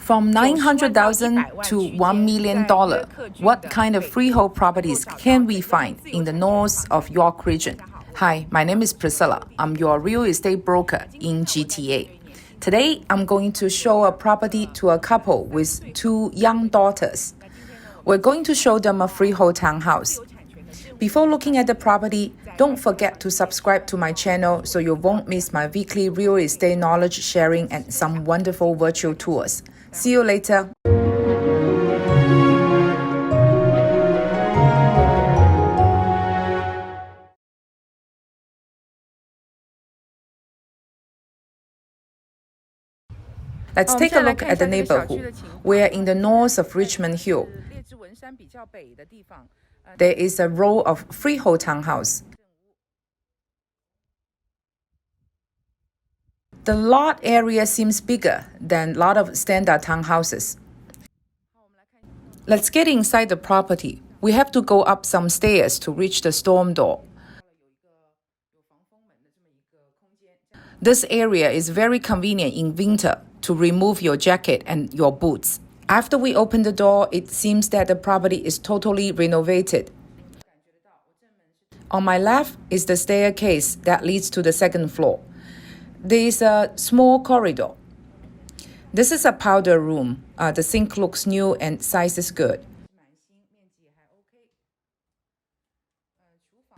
From $900,000 to $1 million, what kind of freehold properties can we find in the north of York region? Hi, my name is Priscilla. I'm your real estate broker in GTA. Today, I'm going to show a property to a couple with two young daughters. We're going to show them a freehold townhouse. Before looking at the property, don't forget to subscribe to my channel so you won't miss my weekly real estate knowledge sharing and some wonderful virtual tours. See you later. Let's take a look at the neighborhood. We're in the north of Richmond Hill. There is a row of freehold townhouse. The lot area seems bigger than a lot of standard townhouses. Let's get inside the property. We have to go up some stairs to reach the storm door. This area is very convenient in winter to remove your jacket and your boots. After we open the door, it seems that the property is totally renovated. On my left is the staircase that leads to the second floor. There is a small corridor. This is a powder room. The sink looks new and size is good.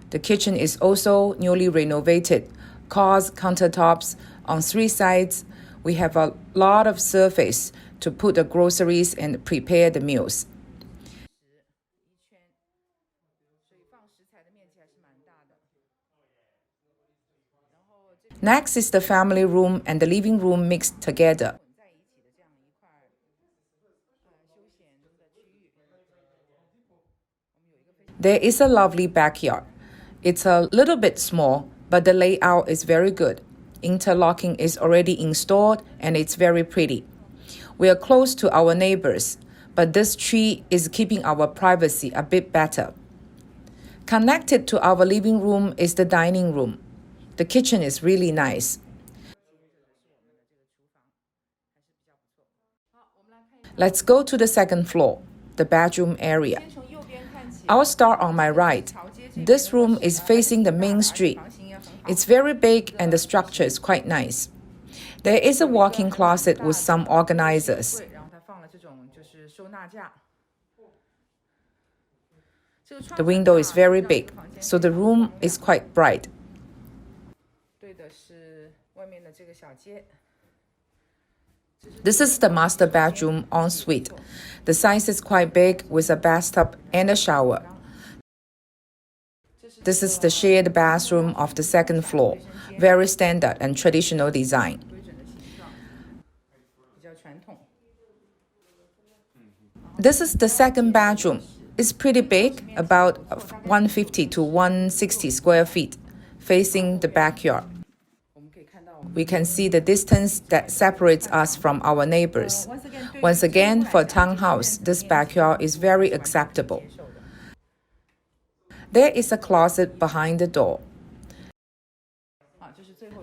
The kitchen is also newly renovated. Cars, countertops on three sides. We have a lot of surface to put the groceries and prepare the meals. Next is the family room and the living room mixed together. There is a lovely backyard. It's a little bit small, but the layout is very good. Interlocking is already installed and it's very pretty. We are close to our neighbors, but this tree is keeping our privacy a bit better. Connected to our living room is the dining room. The kitchen is really nice. Let's go to the second floor, the bedroom area. I'll start on my right. This room is facing the main street. It's very big and the structure is quite nice. There is a walk-in closet with some organizers. The window is very big, so the room is quite bright. This is the master bedroom ensuite. The size is quite big with a bathtub and a shower. This is the shared bathroom of the second floor, very standard and traditional design. This is the second bedroom. It's pretty big, about 150 to 160 square feet, facing the backyard. We can see the distance that separates us from our neighbors. Once again, for a townhouse, this backyard is very acceptable. There is a closet behind the door.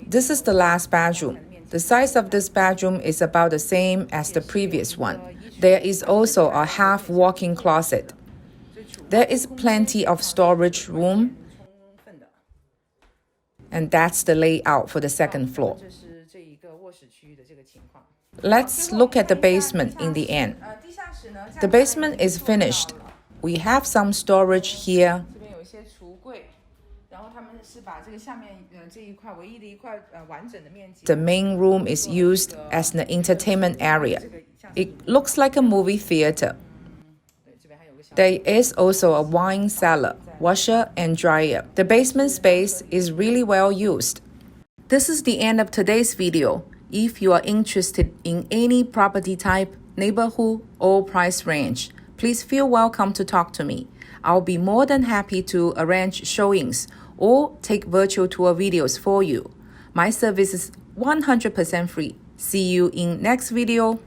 This is the last bedroom. The size of this bedroom is about the same as the previous one. There is also a half walk-in closet. There is plenty of storage room. And that's the layout for the second floor. Let's look at the basement in the end. The basement is finished. We have some storage here. The main room is used as an entertainment area. It looks like a movie theater. There is also a wine cellar, washer and dryer. The basement space is really well used. This is the end of today's video. If you are interested in any property type, neighborhood, or price range, please feel welcome to talk to me. I'll be more than happy to arrange showings or take virtual tour videos for you. My service is 100% free. See you in next video.